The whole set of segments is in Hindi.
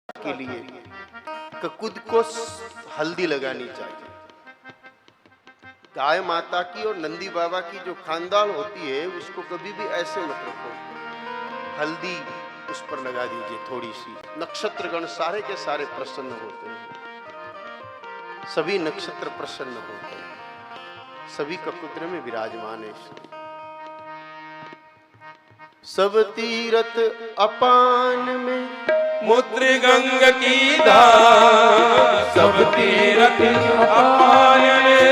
के लिए ककुद को हल्दी लगानी चाहिए। गाय माता की और नंदी बाबा की जो खानदान होती है उसको कभी भी ऐसे मत रखो, हल्दी उस पर लगा दीजिए थोड़ी सी। नक्षत्रगण सारे के सारे प्रसन्न होते हैं, सभी नक्षत्र प्रसन्न होते हैं, सभी ककुद्र में विराजमान है। सब तीरथ अपान में मूत्र गंग की धार, सब तीरथ अपान में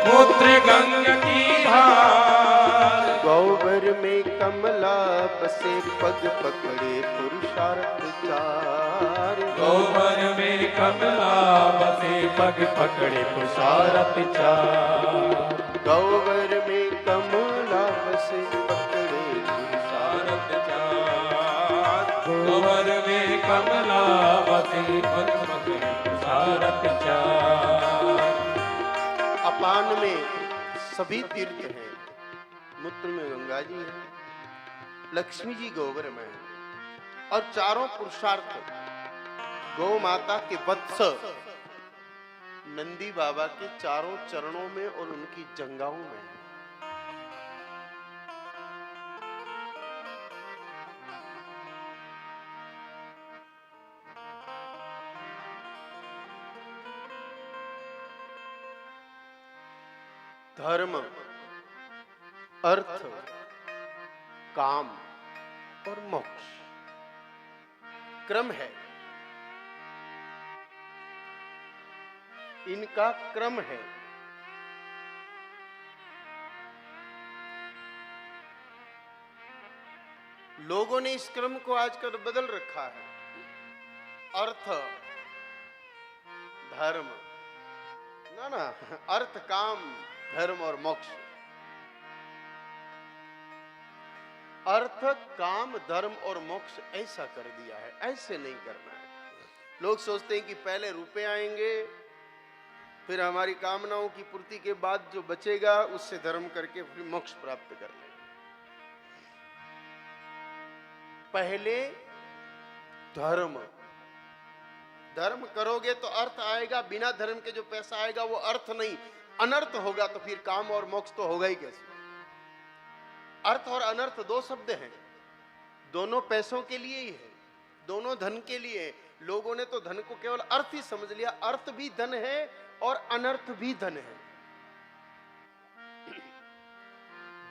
मूत्र गंग की धार। गौबर में कमला बसे पग पकड़े पुरुषार्थ चार। गौबर में कमला बसे पग पकड़े पुरुषार्थ चार। गौबर में कमला बसे पकड़े पुरुषार्थ चार। गौबर में कमला बसे पग पकड़े पुरुषार्थ चार। अपान में सभी तीर्थ हैं, मूत्र में गंगा जी है, लक्ष्मी जी गोबर में है, और चारों पुरुषार्थ गौ माता के वत्स नंदी बाबा के चारों चरणों में और उनकी जंगाओं में है। धर्म, अर्थ, काम और मोक्ष क्रम है, इनका क्रम है। लोगों ने इस क्रम को आजकल बदल रखा है। अर्थ, धर्म, ना अर्थ, काम, धर्म और मोक्ष। अर्थ, काम, धर्म और मोक्ष ऐसा कर दिया है, ऐसे नहीं करना है। लोग सोचते हैं कि पहले रुपए आएंगे, फिर हमारी कामनाओं की पूर्ति के बाद जो बचेगा उससे धर्म करके फिर मोक्ष प्राप्त कर लेंगे। पहले धर्म, धर्म करोगे तो अर्थ आएगा, बिना धर्म के जो पैसा आएगा वो अर्थ नहीं अनर्थ होगा, तो फिर काम और मोक्ष तो होगा ही कैसे। अर्थ और अनर्थ दो शब्द हैं, दोनों पैसों के लिए ही है, दोनों धन के लिए है। लोगों ने तो धन को केवल अर्थ ही समझ लिया, अर्थ भी धन है और अनर्थ भी धन है।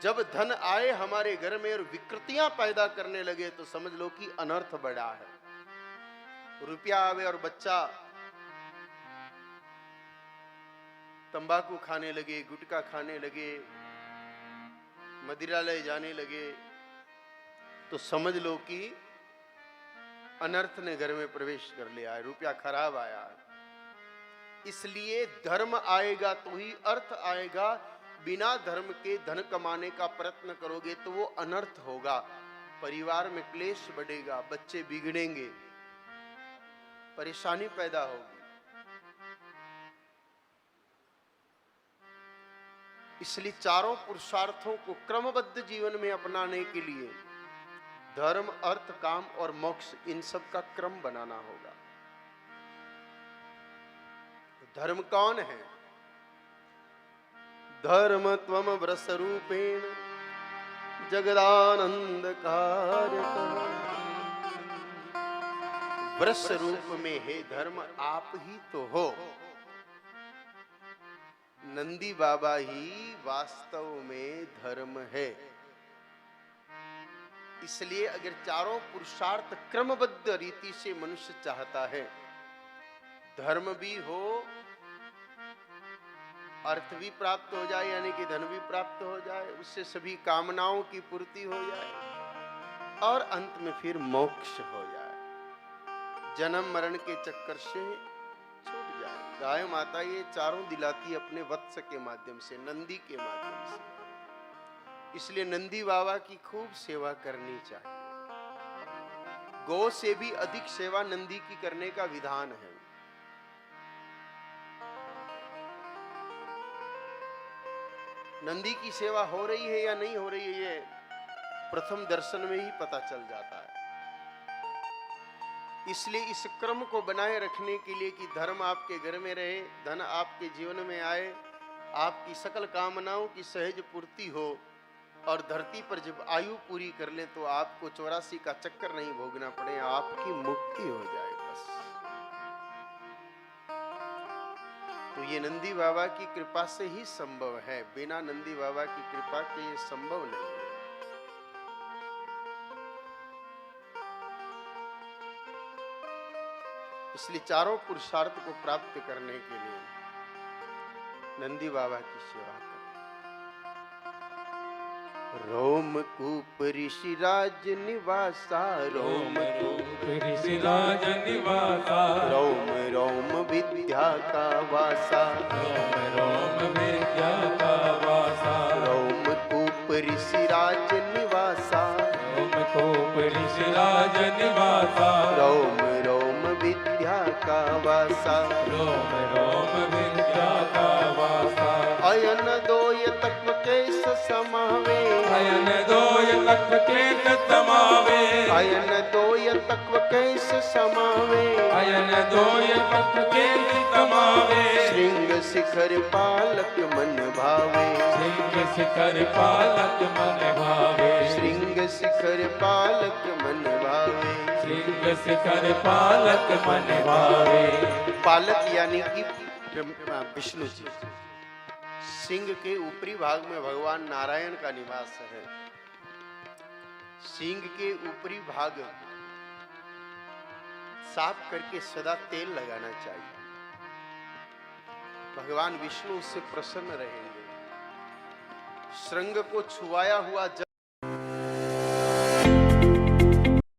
जब धन आए हमारे घर में और विकृतियां पैदा करने लगे तो समझ लो कि अनर्थ बढ़ा है। रुपया आवे और बच्चा तंबाकू खाने लगे, गुटखा खाने लगे, मदिरालय जाने लगे, तो समझ लो कि अनर्थ ने घर में प्रवेश कर लिया है, रुपया खराब आया है। इसलिए धर्म आएगा तो ही अर्थ आएगा। बिना धर्म के धन कमाने का प्रयत्न करोगे तो वो अनर्थ होगा, परिवार में क्लेश बढ़ेगा, बच्चे बिगड़ेंगे, परेशानी पैदा होगी। इसलिए चारों पुरुषार्थों को क्रमबद्ध जीवन में अपनाने के लिए धर्म, अर्थ, काम और मोक्ष, इन सब का क्रम बनाना होगा। धर्म कौन है? धर्म त्वम व्रस रूपेण जगदानंद कारकम। व्रस रूप में हे धर्म आप ही तो हो। नंदी बाबा ही वास्तव में धर्म है। इसलिए अगर चारों पुरुषार्थ क्रमबद्ध रीति से मनुष्य चाहता है, धर्म भी हो, अर्थ भी प्राप्त हो जाए, यानी कि धन भी प्राप्त हो जाए, उससे सभी कामनाओं की पूर्ति हो जाए और अंत में फिर मोक्ष हो जाए, जन्म मरण के चक्कर से छूट जाए। गाय माता ये चारों दिलाती अपने वत्स के माध्यम से, नंदी के माध्यम से। इसलिए नंदी बाबा की खूब सेवा करनी चाहिए। गौ से भी अधिक सेवा नंदी की करने का विधान है। नंदी की सेवा हो रही है या नहीं हो रही है, ये प्रथम दर्शन में ही पता चल जाता है। इसलिए इस क्रम को बनाए रखने के लिए कि धर्म आपके घर में रहे, धन आपके जीवन में आए, आपकी सकल कामनाओं की सहज पूर्ति हो, और धरती पर जब आयु पूरी कर ले तो आपको 84 का चक्कर नहीं भोगना पड़े, आपकी मुक्ति हो जाए बस। तो ये नंदी बाबा की कृपा से ही संभव है, बिना नंदी बाबा की कृपा के ये संभव नहीं है। इसलिए चारों पुरुषार्थ को प्राप्त करने के लिए नंदी बाबा की सेवा करें। रोमकूप ऋषिराज निवासा, रोमकूप ऋषिराज निवासा, रोम रोम विद्या का वासा, रोम रोम विद्या का वासा, रोमकूप ऋषिराज निवासा, रोमकूप ऋषिराज निवासा, रोम रोम विद्या का वासा, रोम रोम विद्या का वासा, अयन दोय तत्व केश समावे, अयन दोय तत्व केश समावे, अयन दोय तत्व केश समावे, अयन दोय तत्व केश समावे, श्रृंग शिखर पालक मन भावे, श्रृंग शिखर पालक मन भावे, श्रृंग शिखर पालक मन भावे। श्रृंग शिखर पालक मन भावे। पालक यानी कि विष्णु जी। सिंह के ऊपरी भाग में भगवान नारायण का निवास है। सिंह के ऊपरी भाग साफ करके सदा तेल लगाना चाहिए, भगवान विष्णु उससे प्रसन्न रहेंगे। श्रृंग को छुआया हुआ